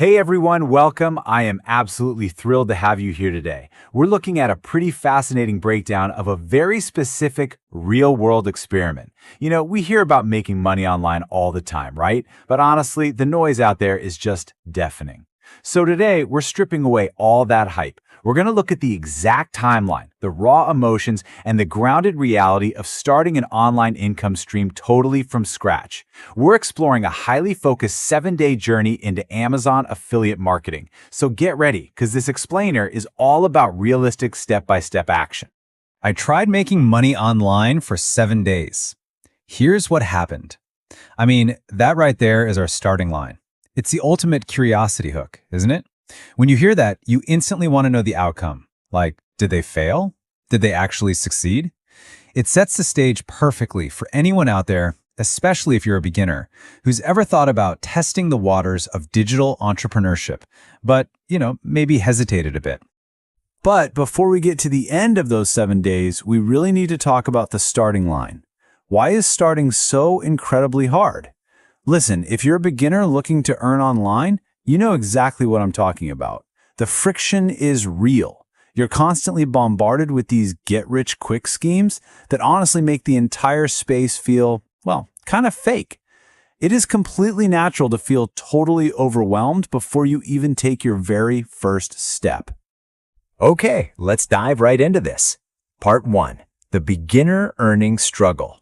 Hey everyone, welcome. I am absolutely thrilled to have you here today. We're looking at a pretty fascinating breakdown of a very specific real-world experiment. We hear about making money online all the time, right? But honestly, the noise out there is just deafening. So today, we're stripping away all that hype. We're going to look at the exact timeline, the raw emotions, and the grounded reality of starting an online income stream totally from scratch. We're exploring a highly focused 7-day journey into Amazon affiliate marketing. So get ready, because this explainer is all about realistic step-by-step action. I tried making money online for 7 days. Here's what happened. That right there is our starting line. It's the ultimate curiosity hook, isn't it? When you hear that, you instantly want to know the outcome. Like, did they fail? Did they actually succeed? It sets the stage perfectly for anyone out there, especially if you're a beginner, who's ever thought about testing the waters of digital entrepreneurship, but, maybe hesitated a bit. But before we get to the end of those 7 days, we really need to talk about the starting line. Why is starting so incredibly hard? Listen, if you're a beginner looking to earn online, you know exactly what I'm talking about. The friction is real. You're constantly bombarded with these get-rich-quick schemes that honestly make the entire space feel, kind of fake. It is completely natural to feel totally overwhelmed before you even take your very first step. Okay, let's dive right into this. Part 1. The beginner earning struggle.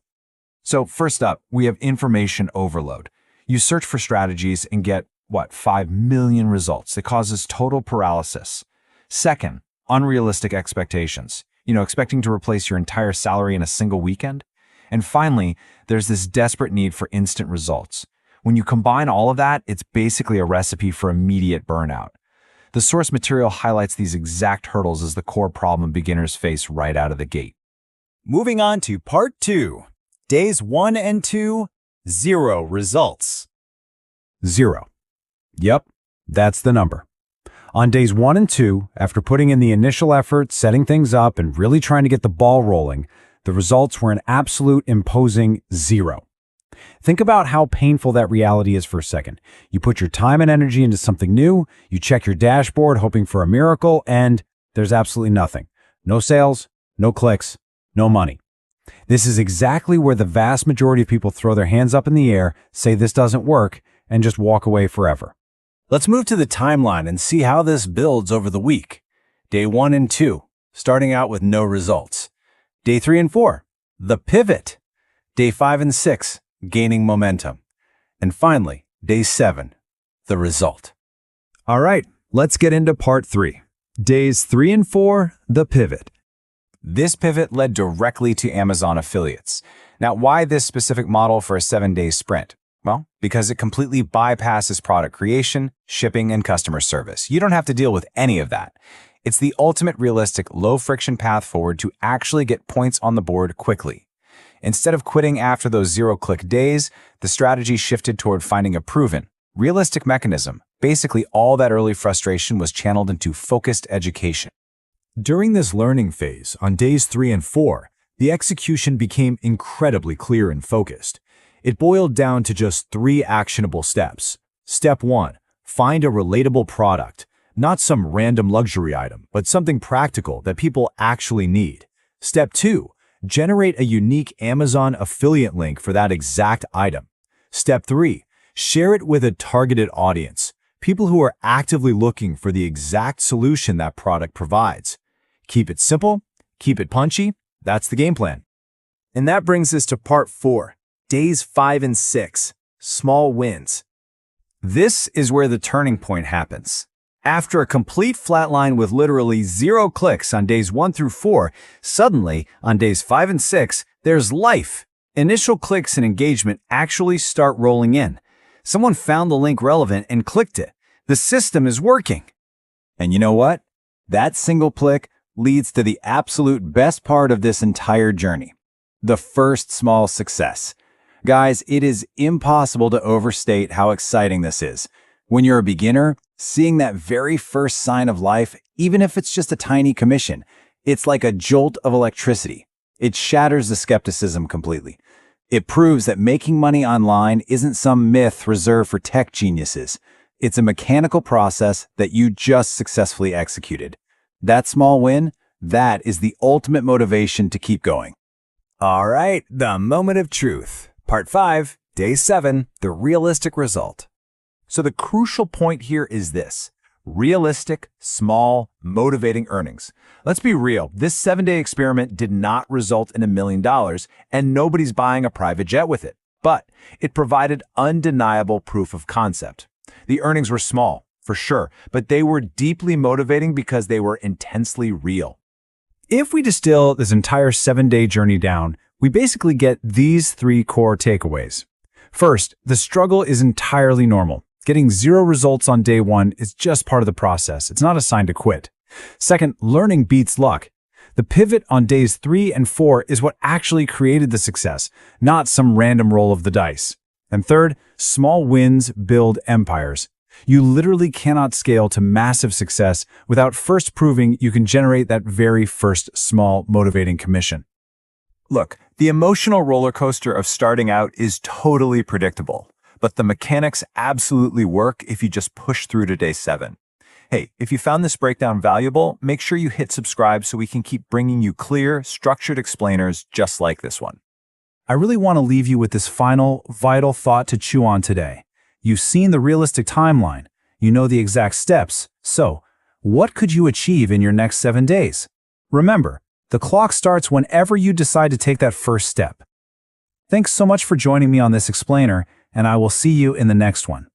So first up, we have information overload. You search for strategies and get, 5 million results. It causes total paralysis. Second, unrealistic expectations. Expecting to replace your entire salary in a single weekend. And finally, there's this desperate need for instant results. When you combine all of that, it's basically a recipe for immediate burnout. The source material highlights these exact hurdles as the core problem beginners face right out of the gate. Moving on to Part 2. Days 1 and 2, 0 results. 0. Yep, that's the number. On days 1 and 2, after putting in the initial effort, setting things up, and really trying to get the ball rolling, the results were an absolute imposing 0. Think about how painful that reality is for a second. You put your time and energy into something new, you check your dashboard hoping for a miracle, and there's absolutely nothing. No sales, no clicks, no money. This is exactly where the vast majority of people throw their hands up in the air, say this doesn't work, and just walk away forever. Let's move to the timeline and see how this builds over the week. Day 1 and 2, starting out with no results. Day 3 and 4, the pivot. Day 5 and 6, gaining momentum. And finally, day 7, the result. All right, let's get into part 3. Days 3 and 4, the pivot. This pivot led directly to Amazon affiliates. Now, why this specific model for a 7-day sprint? Well, because it completely bypasses product creation, shipping, and customer service. You don't have to deal with any of that. It's the ultimate realistic, low-friction path forward to actually get points on the board quickly. Instead of quitting after those 0-click days, the strategy shifted toward finding a proven, realistic mechanism. Basically, all that early frustration was channeled into focused education. During this learning phase, on days 3 and 4, the execution became incredibly clear and focused. It boiled down to just 3 actionable steps. Step 1, find a relatable product, not some random luxury item, but something practical that people actually need. Step 2, generate a unique Amazon affiliate link for that exact item. Step 3, share it with a targeted audience, people who are actively looking for the exact solution that product provides. Keep it simple, keep it punchy, that's the game plan. And that brings us to part 4. Days 5 and 6, small wins. This is where the turning point happens. After a complete flatline with literally 0 clicks on days 1 through 4, suddenly, on days 5 and 6, there's life. Initial clicks and engagement actually start rolling in. Someone found the link relevant and clicked it. The system is working. And you know what? That single click leads to the absolute best part of this entire journey. The first small success. Guys, it is impossible to overstate how exciting this is. When you're a beginner, seeing that very first sign of life, even if it's just a tiny commission, it's like a jolt of electricity. It shatters the skepticism completely. It proves that making money online isn't some myth reserved for tech geniuses. It's a mechanical process that you just successfully executed. That small win, that is the ultimate motivation to keep going. All right, the moment of truth. Part 5, Day 7, the realistic result. So the crucial point here is this: realistic, small, motivating earnings. Let's be real, this 7-day experiment did not result in $1 million, and nobody's buying a private jet with it. But it provided undeniable proof of concept. The earnings were small, for sure, but they were deeply motivating because they were intensely real. If we distill this entire 7-day journey down, we basically get these 3 core takeaways. First, the struggle is entirely normal. Getting 0 results on day 1 is just part of the process. It's not a sign to quit. Second, learning beats luck. The pivot on days 3 and 4 is what actually created the success, not some random roll of the dice. And third, small wins build empires. You literally cannot scale to massive success without first proving you can generate that very first small motivating commission. Look, the emotional roller coaster of starting out is totally predictable, but the mechanics absolutely work if you just push through to day 7. Hey, if you found this breakdown valuable, make sure you hit subscribe so we can keep bringing you clear, structured explainers just like this one. I really want to leave you with this final, vital thought to chew on today. You've seen the realistic timeline. You know the exact steps. So, what could you achieve in your next 7 days? Remember, the clock starts whenever you decide to take that first step. Thanks so much for joining me on this explainer, and I will see you in the next one.